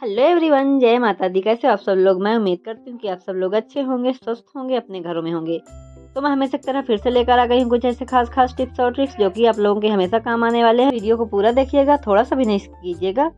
Hello everyone, जय माता दी। कैसे हो आप सब लोग। मैं उम्मीद करती हूँ कि आप सब लोग अच्छे होंगे, स्वस्थ होंगे, अपने घरों में होंगे। तो मैं हमेशा की तरह फिर से लेकर आ गई हूँ कुछ ऐसे खास टिप्स और ट्रिक्स जो कि आप लोगों के हमेशा काम आने वाले हैं। वीडियो को पूरा देखिएगा, थोड़ा सा भी नहीं कीजिएगा।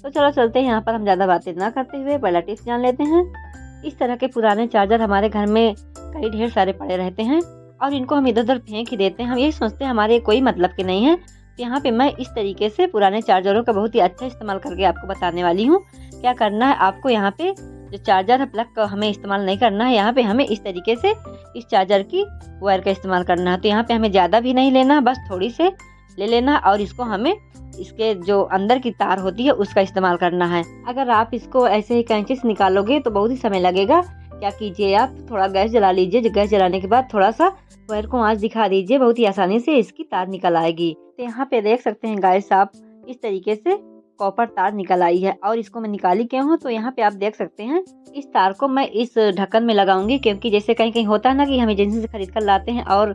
तो चलो चलते हैं। यहाँ पर हम ज़्यादा बातें ना करते हुए पहला टिप्स जान लेते हैं। इस तरह के पुराने चार्जर हमारे घर में कई ढेर सारे पड़े रहते हैं और इनको हम इधर उधर फेंक ही देते हैं। हम यही सोचते हैं हमारे कोई मतलब के नहीं है। तो यहाँ पे मैं इस तरीके से पुराने चार्जरों का बहुत ही अच्छा इस्तेमाल करके आपको बताने वाली हूँ। क्या करना है आपको, यहाँ पे जो चार्जर है प्लग का हमें इस्तेमाल नहीं करना है। यहाँ पे हमें इस तरीके से इस चार्जर की वायर का इस्तेमाल करना है। तो यहाँ पे हमें ज़्यादा भी नहीं लेना, बस थोड़ी से ले लेना और इसको हमें इसके जो अंदर की तार होती है उसका इस्तेमाल करना है। अगर आप इसको ऐसे ही कैंची से निकालोगे तो बहुत ही समय लगेगा। क्या कीजिए, आप थोड़ा गैस जला लीजिए। गैस जलाने के बाद थोड़ा सा वायर को आंच दिखा दीजिए, बहुत ही आसानी से इसकी तार निकल आएगी। तो यहाँ पे देख सकते हैं गाइस, आप इस तरीके से कॉपर तार निकल आई है। और इसको मैं निकाली क्यों हूँ, तो यहाँ पे आप देख सकते हैं इस तार को मैं इस ढक्कन में लगाऊंगी, क्योंकि जैसे कहीं कहीं होता है ना कि हम एजेंसी से खरीद कर लाते हैं और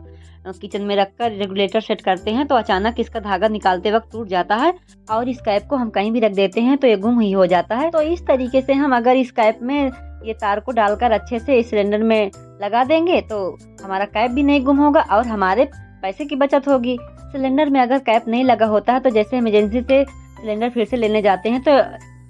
किचन में रखकर रेगुलेटर सेट करते हैं तो अचानक इसका धागा निकालते वक्त टूट जाता है और इस कैप को हम कहीं भी रख देते हैं तो ये गुम ही हो जाता है। तो इस तरीके से हम अगर इस कैप में ये तार को डालकर अच्छे से इस सिलेंडर में लगा देंगे तो हमारा कैप भी नहीं गुम होगा और हमारे पैसे की बचत होगी। सिलेंडर में अगर कैप नहीं लगा होता है तो जैसे हम एजेंसी से सिलेंडर फिर से लेने जाते हैं तो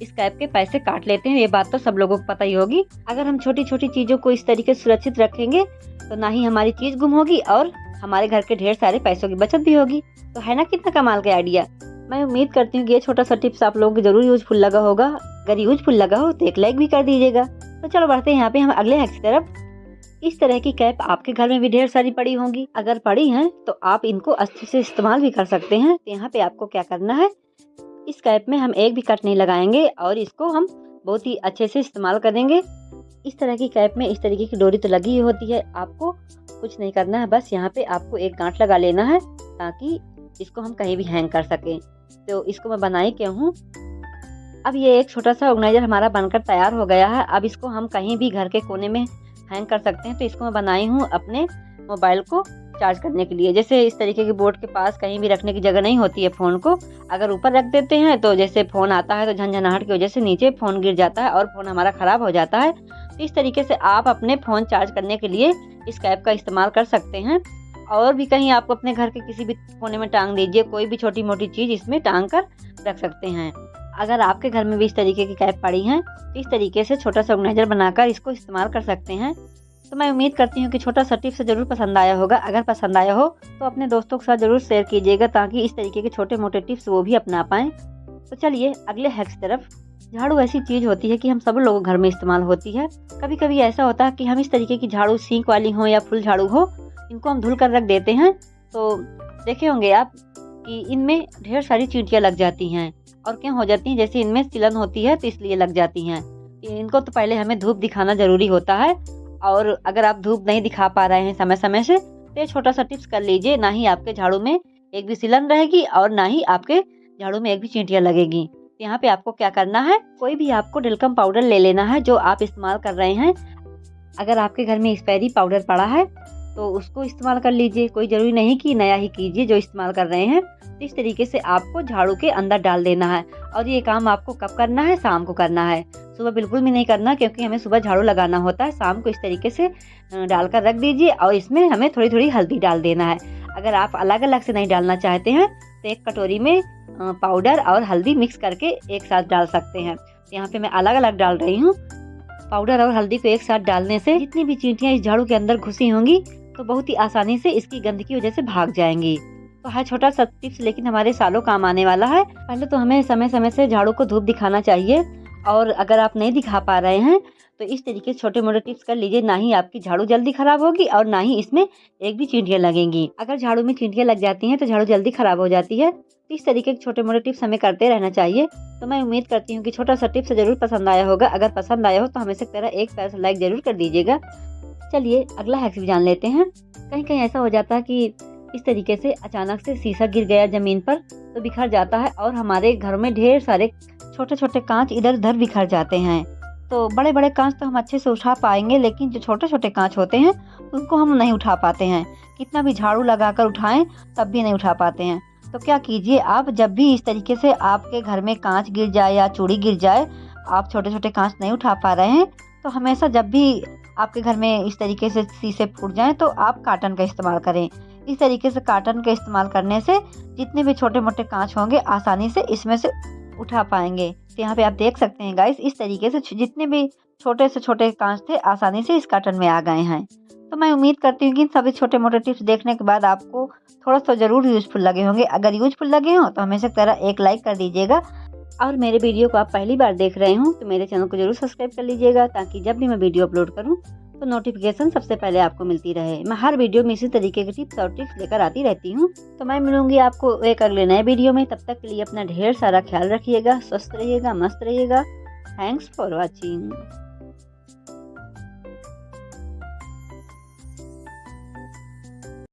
इस कैप के पैसे काट लेते हैं। ये बात तो सब लोगों को पता ही होगी। अगर हम छोटी छोटी चीजों को इस तरीके से सुरक्षित रखेंगे तो ना ही हमारी चीज गुम होगी और हमारे घर के ढेर सारे पैसों की बचत भी होगी। तो है ना कितना कमाल का आइडिया। मैं उम्मीद करती हूँ कि ये छोटा सा टिप्स आप लोगों को जरूर यूजफुल लगा होगा। अगर यूजफुल लगा हो तो एक लाइक भी कर दीजिएगा। तो चलो बढ़ते हैं यहाँ पे हम अगले हैक की तरफ। इस तरह की कैप आपके घर में भी ढेर सारी पड़ी होंगी। अगर पड़ी हैं तो आप इनको अच्छे से इस्तेमाल भी कर सकते हैं। तो यहाँ पे आपको क्या करना है, इस कैप में हम एक भी कट नहीं लगाएंगे और इसको हम बहुत ही अच्छे से इस्तेमाल करेंगे। इस तरह की कैप में इस तरीके की डोरी तो लगी ही होती है, आपको कुछ नहीं करना है। बस यहाँ पे आपको एक गांठ लगा लेना है ताकि इसको हम कहीं भी हैंग कर सकें। तो इसको मैं बनाई क्यों हूँ। अब ये एक छोटा सा ऑर्गेनाइजर हमारा बनकर तैयार हो गया है। अब इसको हम कहीं भी घर के कोने में हैंग कर सकते हैं। तो इसको मैं बनाई हूँ अपने मोबाइल को चार्ज करने के लिए। जैसे इस तरीके के बोर्ड के पास कहीं भी रखने की जगह नहीं होती है फ़ोन को, अगर ऊपर रख देते हैं तो जैसे फ़ोन आता है तो झनझनाहट की वजह से नीचे फ़ोन गिर जाता है और फ़ोन हमारा ख़राब हो जाता है। तो इस तरीके से आप अपने फ़ोन चार्ज करने के लिए इस कैप का इस्तेमाल कर सकते हैं। और भी कहीं आप अपने घर के किसी भी कोने में टांग दीजिए, कोई भी छोटी मोटी चीज़ इसमें टांग कर रख सकते हैं। अगर आपके घर में भी इस तरीके की कैप पड़ी हैं तो इस तरीके से छोटा सा ऑर्गेनाइजर बनाकर इसको इस्तेमाल कर सकते हैं। तो मैं उम्मीद करती हूँ कि छोटा सा टिप्स ज़रूर पसंद आया होगा। अगर पसंद आया हो तो अपने दोस्तों के साथ ज़रूर शेयर कीजिएगा ताकि इस तरीके के छोटे मोटे टिप्स वो भी अपना पाएँ। तो चलिए अगले हैक की तरफ। झाड़ू ऐसी चीज़ होती है कि हम सब लोगों घर में इस्तेमाल होती है। कभी कभी ऐसा होता है कि हम इस तरीके की झाड़ू सींक वाली हो या फुल झाड़ू हो, इनको हम धुल कर रख देते हैं तो देखे होंगे आप कि इनमें ढेर सारी चींटियाँ लग जाती हैं। और क्यों हो जाती हैं, जैसे इनमें सिलन होती है तो इसलिए लग जाती हैं। इनको तो पहले हमें धूप दिखाना ज़रूरी होता है और अगर आप धूप नहीं दिखा पा रहे हैं समय समय से तो ये छोटा सा टिप्स कर लीजिए। ना ही आपके झाड़ू में एक भी सिलन रहेगी और ना ही आपके झाड़ू में एक भी चींटियाँ लगेगी। तो यहाँ पे आपको क्या करना है, कोई भी आपको टेल्कम पाउडर ले लेना है जो आप इस्तेमाल कर रहे हैं। अगर आपके घर में एक्सपायरी पाउडर पड़ा है तो उसको इस्तेमाल कर लीजिए। कोई ज़रूरी नहीं कि नया ही कीजिए जो इस्तेमाल कर रहे हैं। तो इस तरीके से आपको झाड़ू के अंदर डाल देना है। और ये काम आपको कब करना है, शाम को करना है। सुबह बिल्कुल भी नहीं करना क्योंकि हमें सुबह झाड़ू लगाना होता है। शाम को इस तरीके से डालकर रख दीजिए और इसमें हमें थोड़ी थोड़ी हल्दी डाल देना है। अगर आप अलग अलग से नहीं डालना चाहते हैं तो एक कटोरी में पाउडर और हल्दी मिक्स करके एक साथ डाल सकते हैं। तो यहाँ पे मैं अलग अलग डाल रही हूँ। पाउडर और हल्दी को एक साथ डालने से जितनी भी चींटियाँ इस झाड़ू के अंदर घुसी होंगी तो बहुत ही आसानी से इसकी गंध की वजह से भाग जाएंगी। तो है छोटा सा टिप्स लेकिन हमारे सालों काम आने वाला है। पहले तो हमें समय समय से झाड़ू को धूप दिखाना चाहिए और अगर आप नहीं दिखा पा रहे हैं तो इस तरीके से छोटे मोटे टिप्स कर लीजिए। ना ही आपकी झाड़ू जल्दी खराब होगी और ना ही इसमें एक भी चींटियाँ लगेंगी। अगर झाड़ू में चींटियाँ लग जाती हैं तो झाड़ू जल्दी खराब हो जाती है। तो इस तरीके के छोटे मोटे टिप्स हमें करते रहना चाहिए। तो मैं उम्मीद करती हूँ कि छोटा सा टिप्स जरूर पसंद आया होगा। अगर पसंद आया हो तो हमें से तरह एक प्यार से लाइक जरूर कर दीजिएगा। चलिए अगला हैक भी जान लेते हैं। कहीं कहीं ऐसा हो जाता है कि इस तरीके से अचानक से शीशा गिर गया ज़मीन पर तो बिखर जाता है और हमारे घर में ढेर सारे छोटे छोटे कांच इधर उधर बिखर जाते हैं। तो बड़े बड़े कांच तो हम अच्छे से उठा पाएंगे लेकिन जो छोटे छोटे कांच होते हैं उनको हम नहीं उठा पाते हैं। कितना भी झाड़ू लगाकर उठाएं तब भी नहीं उठा पाते हैं। तो क्या कीजिए आप, जब भी इस तरीके से आपके घर में कांच गिर जाए या चूड़ी गिर जाए आप छोटे छोटे कांच नहीं उठा पा रहे हैं तो हमेशा जब भी आपके घर में इस तरीके से शीशे फूट जाएं तो आप कार्टन का इस्तेमाल करें। इस तरीके से कार्टन का इस्तेमाल करने से जितने भी छोटे मोटे कांच होंगे आसानी से इसमें से उठा पाएंगे। तो यहाँ पे आप देख सकते हैं गाइस, इस तरीके से जितने भी छोटे से छोटे कांच थे आसानी से इस कार्टन में आ गए हैं। तो मैं उम्मीद करती हूँ कि इन सभी छोटे मोटे टिप्स देखने के बाद आपको थोड़ा सा ज़रूर यूज़फुल लगे होंगे। अगर यूज़फुल लगे हों तो हमेशा की तरह एक लाइक कर दीजिएगा और मेरे वीडियो को आप पहली बार देख रहे हो तो मेरे चैनल को जरूर सब्सक्राइब कर लीजिएगा, ताकि जब भी मैं वीडियो अपलोड करूं तो नोटिफिकेशन सबसे पहले आपको मिलती रहे। मैं हर वीडियो में इसी तरीके के टिप्स और ट्रिक्स लेकर आती रहती हूं। तो मैं मिलूंगी आपको एक अगले नए वीडियो में। तब तक के लिए अपना ढेर सारा ख्याल रखिएगा, स्वस्थ रहिएगा, मस्त रहिएगा। Thanks for watching.